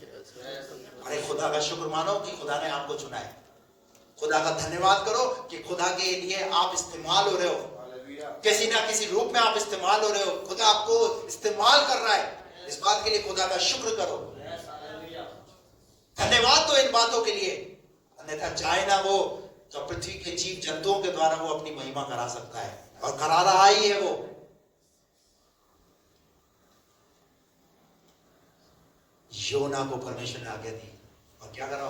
अरे खुदा का शुक्र मानो कि खुदा ने आपको चुना है। खुदा का धन्यवाद करो कि खुदा के लिए आप इस्तेमाल हो रहे हो, किसी ना किसी रूप में आप इस्तेमाल हो रहे हो। खुदा आपको इस्तेमाल कर रहा है, इस बात के लिए खुदा का शुक्र करो, धन्यवाद दो इन बातों के लिए। अन्यथा चाहे ना वो तो पृथ्वी के जीव जंतुओं के द्वारा वो अपनी महिमा करा सकता है और करा रहा ही है। वो योना को परमेश्वर ने आज्ञा दी और क्या करा?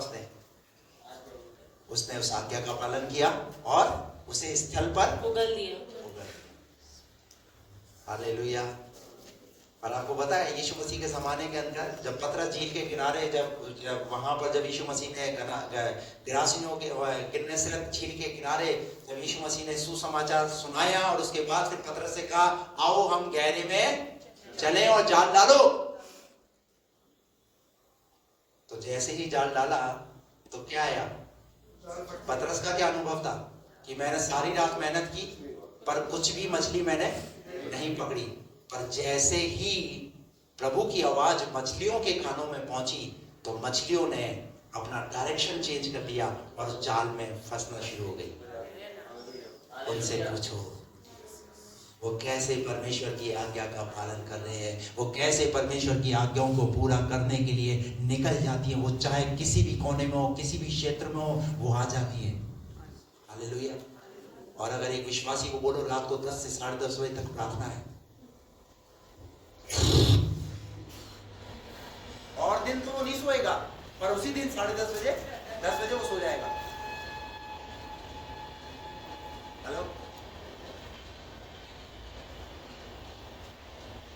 उसने उस आज्ञा का पालन किया और उसे स्थल पर उगल दिया। हालेलुया। और आपको पता है यीशु मसीह के ज़माने के अंदर जब पतरस झील के किनारे जब वहाँ पर जब यीशु मसीह ने गिरासियों के किन्नेसरत झील के किनारे जब यीशु मसीह ने सुसमाचार सुनाया और उसके बाद फिर पतरस से कहा आओ हम गहरे में चलें और जाल डालो, तो जैसे ही जाल डाला तो क्या आया? पतरस का क्या अनुभव था कि मैंने सारी रात मेहनत की पर कुछ भी मछली मैंने नहीं पकड़ी, पर जैसे ही प्रभु की आवाज मछलियों के कानों में पहुंची तो मछलियों ने अपना डायरेक्शन चेंज कर दिया और जाल में फंसना शुरू हो गई। उनसे पूछो वो कैसे परमेश्वर की आज्ञा का पालन कर रहे हैं, वो कैसे परमेश्वर की आज्ञाओं को पूरा करने के लिए निकल जाती है। वो चाहे किसी भी कोने में हो, किसी भी क्षेत्र में हो, वो आ जाती है। हालेलुया। और अगर एक विश्वासी को बोलो रात को 10 से 10:30 बजे तक प्रार्थना है, और दिन तो वो नहीं सोएगा, पर उसी दिन 10 बजे वो सो जाएगा। हेलो,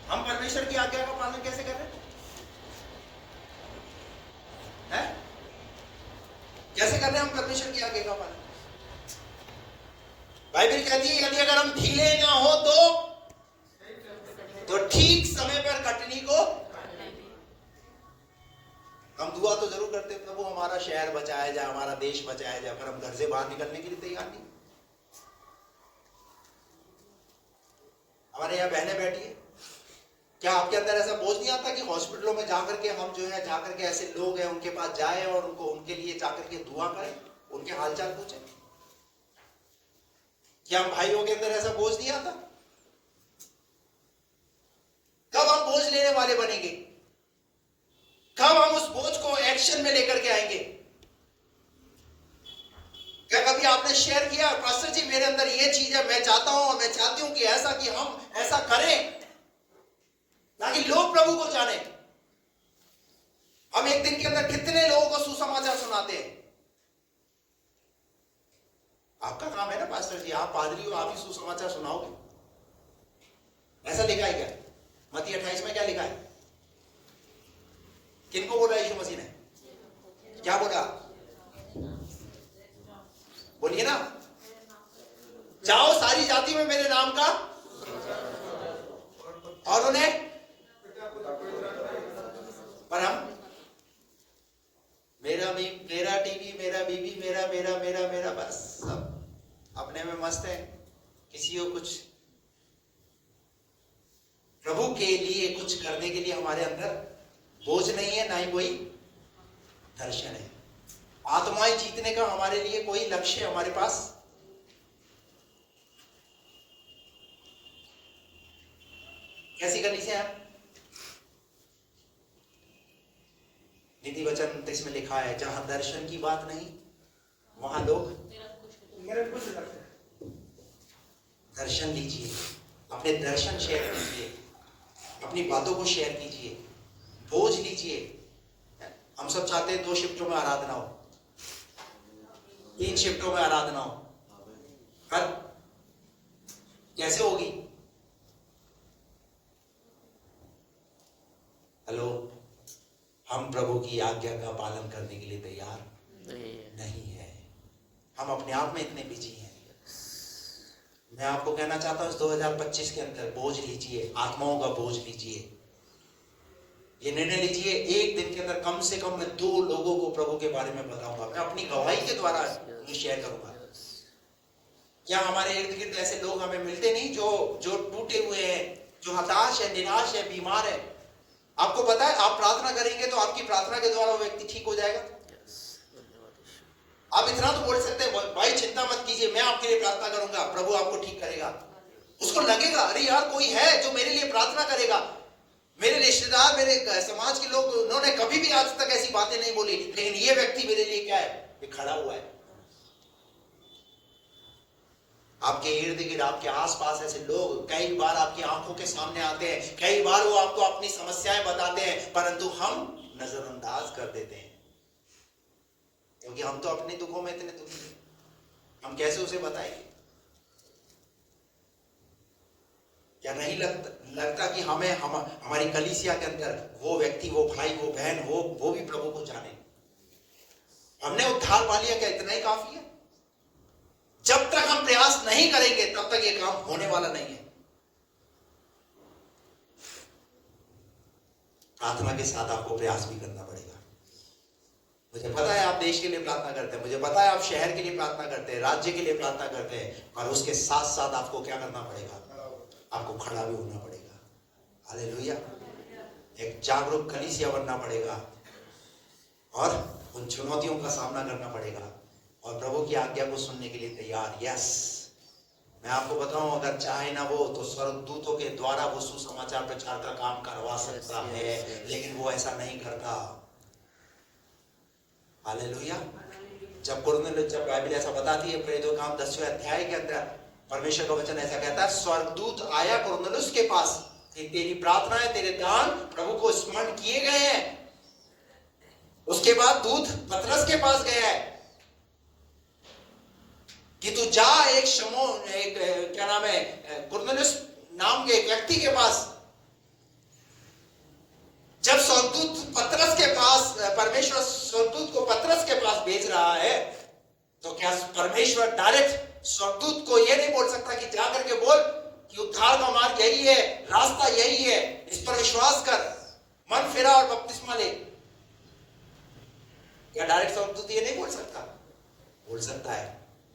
हम परमेश्वर की आज्ञा का पालन कैसे कर रहे हैं? कैसे कर रहे हैं हम परमेश्वर की आज्ञा का पालन? बाइबल कहती है यदि अगर हम ढीले ना हो तो ठीक समय पर कटनी को हम दुआ तो जरूर करते हैं, प्रभु हमारा शहर बचाया जाए, हमारा देश बचाया जाए, पर हम घर से बाहर निकलने के लिए तैयार नहीं। हमारे यहाँ बहनें बैठी है, क्या आपके अंदर ऐसा बोझ नहीं आता कि हॉस्पिटलों में जाकर के हम जो है जाकर के ऐसे लोग हैं उनके पास जाए और उनको उनके लिए जाकर के दुआ करें, उनके हालचाल पूछें? क्या हम भाइयों के अंदर ऐसा बोझ नहीं आता? कब हम बोझ लेने वाले बनेंगे? कब हम उस बोझ को एक्शन में लेकर के आएंगे? क्या कभी आपने शेयर किया पास्टर जी मेरे अंदर ये चीज है, मैं चाहता हूं और मैं चाहती हूं कि ऐसा कि हम ऐसा करें ताकि लोग प्रभु को जाने। हम एक दिन के अंदर कितने लोगों को सुसमाचार सुनाते हैं? आपका काम है ना पास्टर जी, आप पादरी हो, आप ही सुसमाचार सुनाओगे। ऐसा लिखा है क्या? मत्ती 28 में क्या लिखा है? किनको बोला यीशु मसीह ने? क्या बोला? बोलिए ना, जाओ सारी जाति में मेरे नाम का और उन्हें, पर हम मेरा टीवी, मेरा बीवी, मेरा बस सब अपने में मस्त है। किसी को कुछ प्रभु के लिए कुछ करने के लिए हमारे अंदर बोझ नहीं है, ना ही कोई दर्शन है। आत्माएं जीतने का हमारे लिए कोई लक्ष्य हमारे पास कैसी कंडीशन है? नीति वचन 29 में लिखा है जहां दर्शन की बात नहीं वहां लोग दर्शन लीजिए, अपने दर्शन शेयर कीजिए, अपनी बातों को शेयर कीजिए, बोझ लीजिए। हम सब चाहते हैं 2 शिफ्टों में आराधना हो, 3 शिफ्टों में आराधना हो, पर कैसे होगी? हेलो, हम प्रभु की आज्ञा का पालन करने के लिए तैयार नहीं है। हम अपने आप में इतने बिजी हैं। मैं आपको कहना चाहता हूं इस 2025 के अंदर बोझ लीजिए, आत्माओं का बोझ लीजिए। ये निर्णय लीजिए एक दिन के अंदर कम से कम मैं 2 लोगों को प्रभु के बारे में बताऊंगा। मैं अपनी गवाही के द्वारा ये शेयर करूंगा। क्या हमारे इर्द गिर्द ऐसे लोग हमें मिलते नहीं जो टूटे हुए हैं, जो हताश है, निराश है, बीमार है? आपको पता है आप प्रार्थना करेंगे तो आपकी प्रार्थना के द्वारा वो व्यक्ति ठीक हो जाएगा। आप इतना तो बोल सकते हैं भाई चिंता मत कीजिए, मैं आपके लिए प्रार्थना करूंगा, प्रभु आपको ठीक करेगा। उसको लगेगा अरे यार कोई है जो मेरे लिए प्रार्थना करेगा। मेरे रिश्तेदार, मेरे समाज के लोग, उन्होंने कभी भी आज तक ऐसी बातें नहीं बोली, लेकिन ये व्यक्ति मेरे लिए क्या है? ये खड़ा हुआ है। आपके इर्द गिर्द, आपके आसपास ऐसे लोग कई बार आपकी आंखों के सामने आते हैं, कई बार वो आपको अपनी समस्याएं बताते हैं, परंतु हम नजरअंदाज कर देते हैं क्योंकि हम तो अपने दुखों में इतने दुखी हैं। हम कैसे उसे बताएंगे? क्या नहीं लगता कि हमारी कलीसिया के अंदर वो व्यक्ति, वो भाई, वो बहन, वो भी प्रभु को जाने। हमने उद्धार पा लिया, क्या इतना ही काफी है? जब तक हम प्रयास नहीं करेंगे तब तक ये काम होने वाला नहीं है। प्रार्थना के साथ आपको प्रयास भी करना पड़ेगा। मुझे पता है आप देश के लिए प्रार्थना करते हैं, मुझे पता है आप शहर के लिए प्रार्थना करते हैं, राज्य के लिए प्रार्थना करते हैं, और उसके साथ साथ आपको क्या करना पड़ेगा? आपको खड़ा भी होना पड़ेगा। हालेलुया। एक जागरूक कलीसिया बनना पड़ेगा और उन चुनौतियों का सामना करना पड़ेगा और प्रभु की आज्ञा को सुनने के लिए तैयार। यस, मैं आपको बताऊं, अगर चाहे ना वो तो स्वर्गदूतों के द्वारा वो सुसमाचार प्रचार का काम करवा सकता है, लेकिन वो ऐसा नहीं करता। हालेलुया। जब बाइबल ऐसा बताती है, प्रेरितों का काम 10वें अध्याय के अंदर परमेश्वर का वचन ऐसा कहता है, स्वर्गदूत आया कुरनेलियुस के पास कि तेरी प्रार्थनाएं, तेरे दान प्रभु को स्मरण किए गए हैं। उसके बाद दूत पतरस के पास गया है कि तू जा क्या नाम है, कुरनेलियुस नाम के एक व्यक्ति के पास। जब स्वर्गदूत पतरस के पास, परमेश्वर स्वर्गदूत को पतरस के पास भेज रहा है, तो क्या परमेश्वर डायरेक्ट स्वर्गदूत को यह नहीं बोल सकता कि जाकर के बोल कि उद्धार का मार्ग यही है, रास्ता यही है, इस पर विश्वास कर, मन फिरा और बपतिस्मा ले? क्या डायरेक्ट स्वर्गदूत ये नहीं बोल सकता? बोल सकता है,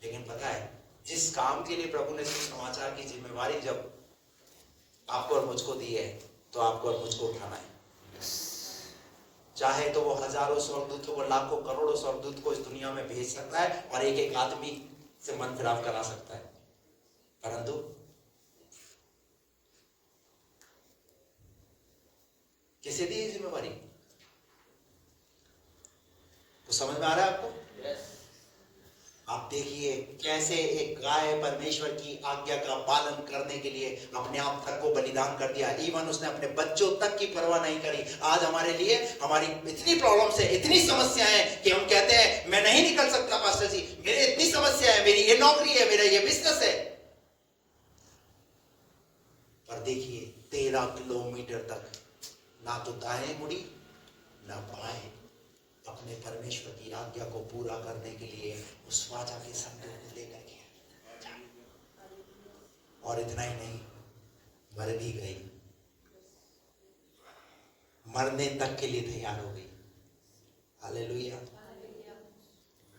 लेकिन पता है जिस काम के लिए प्रभु ने सुसमाचार की जिम्मेवारी जब आपको और मुझको दी है, तो आपको और मुझको उठाना है। चाहे तो वो हजारों स्वर्गदूतों को, लाखों करोड़ों स्वर्गदूत को इस दुनिया में भेज सकता है और एक एक आदमी से मन फिराव करा सकता है, परंतु किसे दी जिम्मेवारी? तो समझ में आ रहा है आपको? आप देखिए कैसे एक गाय परमेश्वर की आज्ञा का पालन करने के लिए अपने आप तक को बलिदान कर दिया। इवन उसने अपने बच्चों तक की परवाह नहीं करी। आज हमारे लिए हमारी इतनी प्रॉब्लम्स है, इतनी समस्याएं हैं कि हम कहते हैं मैं नहीं निकल सकता पास्टर जी, मेरे इतनी समस्या है, मेरी ये नौकरी है, मेरा ये बिजनेस है। पर देखिए 13 किलोमीटर तक ना तो दाएं मुड़ी ना बाएं, अपने परमेश्वर की आज्ञा को पूरा करने के लिए उस वाचा के संदूक को लेकर के, और इतना ही नहीं, मर भी गई, मरने तक के लिए तैयार हो गई। Hallelujah,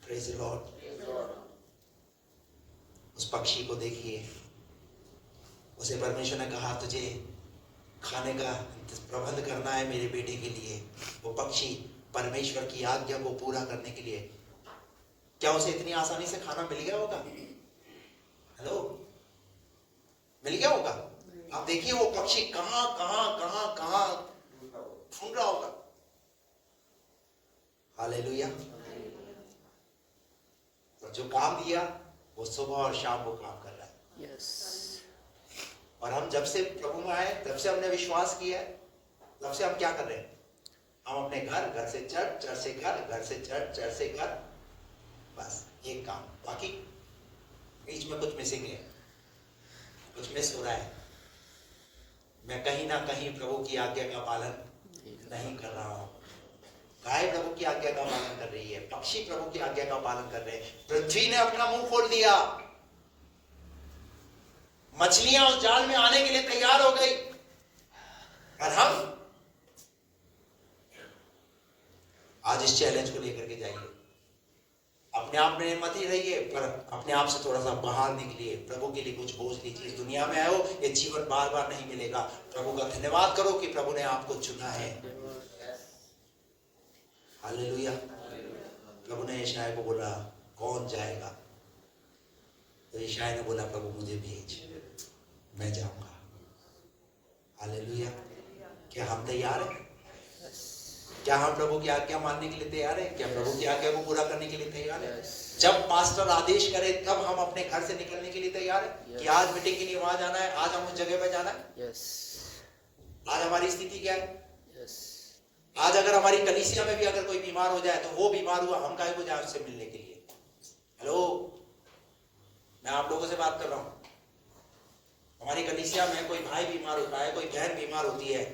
praise the Lord. उस पक्षी को देखिए, उसे परमेश्वर ने कहा तुझे खाने का प्रबंध करना है मेरे बेटे के लिए। वो पक्षी परमेश्वर की आज्ञा को पूरा करने के लिए, क्या उसे इतनी आसानी से खाना मिल गया होगा? हेलो, मिल गया होगा? आप देखिए वो पक्षी कहां ढूंढ रहा होगा। हालेलुया। और जो काम दिया वो सुबह और शाम को काम कर रहा है। यस। और हम जब से प्रभु में आए, जब से हमने विश्वास किया है, तब से हम क्या कर रहे हैं? हम अपने घर से चर्च, चर्च से घर से चर्च, चर्च से घर, बस एक काम। बाकी बीच में कुछ मिसिंग है, कुछ मिस हो रहा है। मैं कहीं ना कहीं प्रभु की आज्ञा का पालन नहीं कर रहा हूं। गाय प्रभु की आज्ञा का पालन कर रही है, पक्षी प्रभु की आज्ञा का पालन कर रहे हैं। पृथ्वी ने अपना मुंह खोल दिया, मछलियां उस जाल में आने के लिए तैयार हो गई, और हम आज इस चैलेंज को लेकर के जाइए। अपने आप में मत ही रहिए, पर अपने आप से थोड़ा सा बाहर निकलिए, प्रभु के लिए कुछ बोझ लीजिए। इस दुनिया में आए हो, ये जीवन बार बार नहीं मिलेगा। प्रभु का धन्यवाद करो कि प्रभु ने आपको चुना है। हालेलुया। प्रभु ने यशायाह को बोला कौन जाएगा, तो यशायाह ने बोला प्रभु मुझे भेज, मैं जाऊंगा। हालेलुया। क्या हम तैयार हैं? क्या हम प्रभु की आज्ञा मानने के लिए तैयार हैं? क्या प्रभु की आज्ञा को पूरा करने के लिए तैयार हैं? जब पास्टर आदेश करे तब हम अपने घर से निकलने के लिए तैयार हैं कि आज मीटिंग के लिए वहां जाना है, आज हम उस जगह पर जाना है। आज हमारी स्थिति क्या है? आज अगर हमारी कलीसिया में भी अगर कोई बीमार हो जाए तो वो बीमार हुआ, हम काहे को जाए उससे मिलने के लिए? हेलो, मैं आप लोगों से बात कर रहा हूं, हमारी कलीसिया में कोई भाई बीमार होता है, कोई बहन बीमार होती है,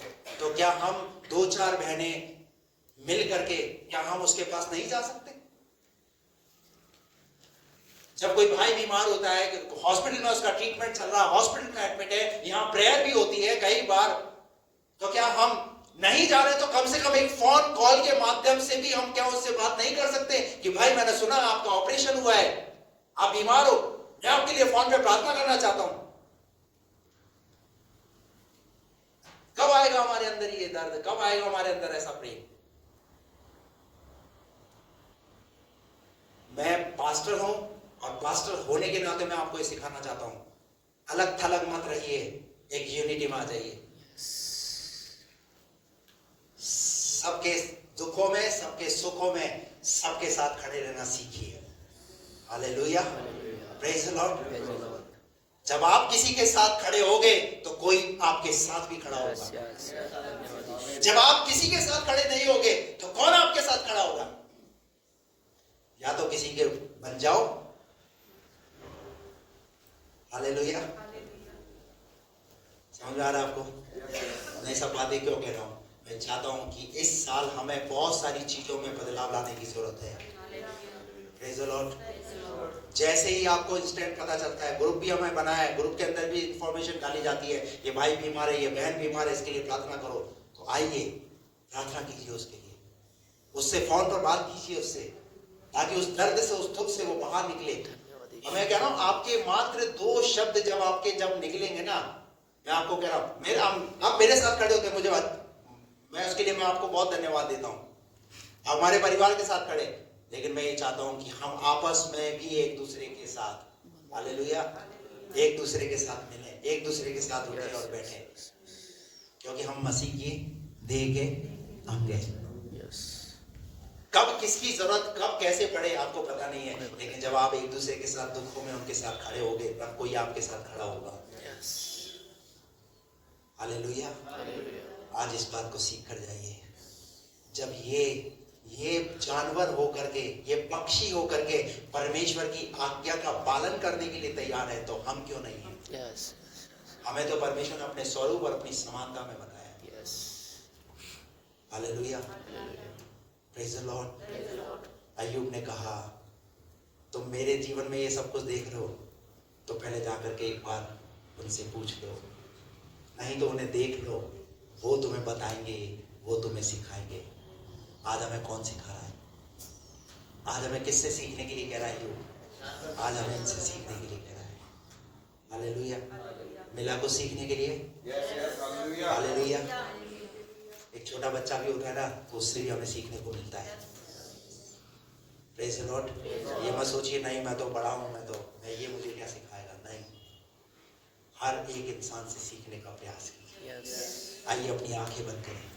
तो क्या हम 2-4 बहनें मिल करके क्या हम उसके पास नहीं जा सकते? जब कोई भाई बीमार होता है, हॉस्पिटल में उसका ट्रीटमेंट चल रहा है, हॉस्पिटल में एडमिट है, यहाँ प्रेयर भी होती है कई बार, तो क्या हम नहीं जा रहे तो कम से कम एक फोन कॉल के माध्यम से भी हम क्या उससे बात नहीं कर सकते कि भाई मैंने सुना आपका ऑपरेशन हुआ है, आप बीमार हो, मैं आपके लिए फोन पे प्रार्थना करना चाहता हूं। कब आएगा हमारे अंदर ये दर्द, कब आएगा हमारे अंदर ऐसा प्रेम? मैं पास्टर हूं और पास्टर होने के नाते मैं आपको ये सिखाना चाहता हूं, अलग थलग मत रहिए, एक यूनिटी में आ जाइए। सबके दुखों में, सबके सुखों में, सबके साथ खड़े रहना सीखिए। Hallelujah, praise the Lord. जब आप किसी के साथ खड़े होगे तो कोई आपके साथ भी खड़ा होगा। जब आप किसी के साथ खड़े नहीं होगे तो कौन आपके साथ खड़ा होगा? या तो किसी के बन जाओ। हालेलुया, समझ आ रहा है आपको? मैं सब बातें क्यों कह रहा हूं? मैं चाहता हूं कि इस साल हमें बहुत सारी चीजों में बदलाव लाने की जरूरत है। Praise the Lord. जैसे ही आपको इंस्टेंट पता चलता है, ग्रुप भी हमें बनाया है, ग्रुप के अंदर भी इंफॉर्मेशन डाली जाती है, ये भाई बीमार है, ये बहन बीमार है, इसके लिए प्रार्थना करो, तो आइए प्रार्थना कीजिए उसके लिए, उससे फोन पर बात कीजिए उससे, ताकि उस दर्द से, उस दुख से वो बाहर निकले। और मैं कह रहा हूं आपके मात्र 2 शब्द जब निकलेंगे ना, मैं आपको कह रहा हूं, आप मेरे साथ खड़े होते मुझे मैं उसके लिए मैं आपको बहुत धन्यवाद देता हूं, हमारे परिवार के साथ खड़े, लेकिन मैं ये चाहता हूं कि हम आपस में भी एक दूसरे के साथ, हालेलुया, एक दूसरे के साथ मिले, एक दूसरे के साथ उठे और बैठे, क्योंकि हम मसीह की देह के अंग हैं। कब किसकी जरूरत कब कैसे पड़े आपको पता नहीं है, लेकिन जब आप एक दूसरे के साथ दुखों में उनके साथ खड़े होगे, तब कोई आपके साथ खड़ा होगा। हालेलुया, आज इस बात को सीख कर जाइए। जब ये जानवर हो करके, ये पक्षी हो करके परमेश्वर की आज्ञा का पालन करने के लिए तैयार है, तो हम क्यों नहीं हैं? हमें तो परमेश्वर ने अपने स्वरूप और अपनी समानता में बनाया। Hallelujah, praise the Lord. Ayyub ने कहा, तुम मेरे जीवन में ये सब कुछ देख रहे हो, तो पहले जाकर के एक बार उनसे पूछ लो, नहीं तो उन्हें देख लो, वो तुम्हें बताएंगे, वो तुम्हें सिखाएंगे। आज हमें कौन सिखा रहा है? आज हमें किससे सीखने के लिए कह रहा है? आज हमें इनसे सीखने के लिए कह रहा है। हालेलुया, मिला को सीखने के लिए। हालेलुया, एक छोटा बच्चा भी होता है ना, तो उससे भी हमें सीखने को मिलता है। Praise the Lord. ये मत सोचिए नहीं मैं तो बड़ा हूं, मैं ये मुझे क्या सिखाएगा, नहीं, हर एक इंसान से सीखने का प्रयास कीजिए। आइए अपनी आंखें बंद करें।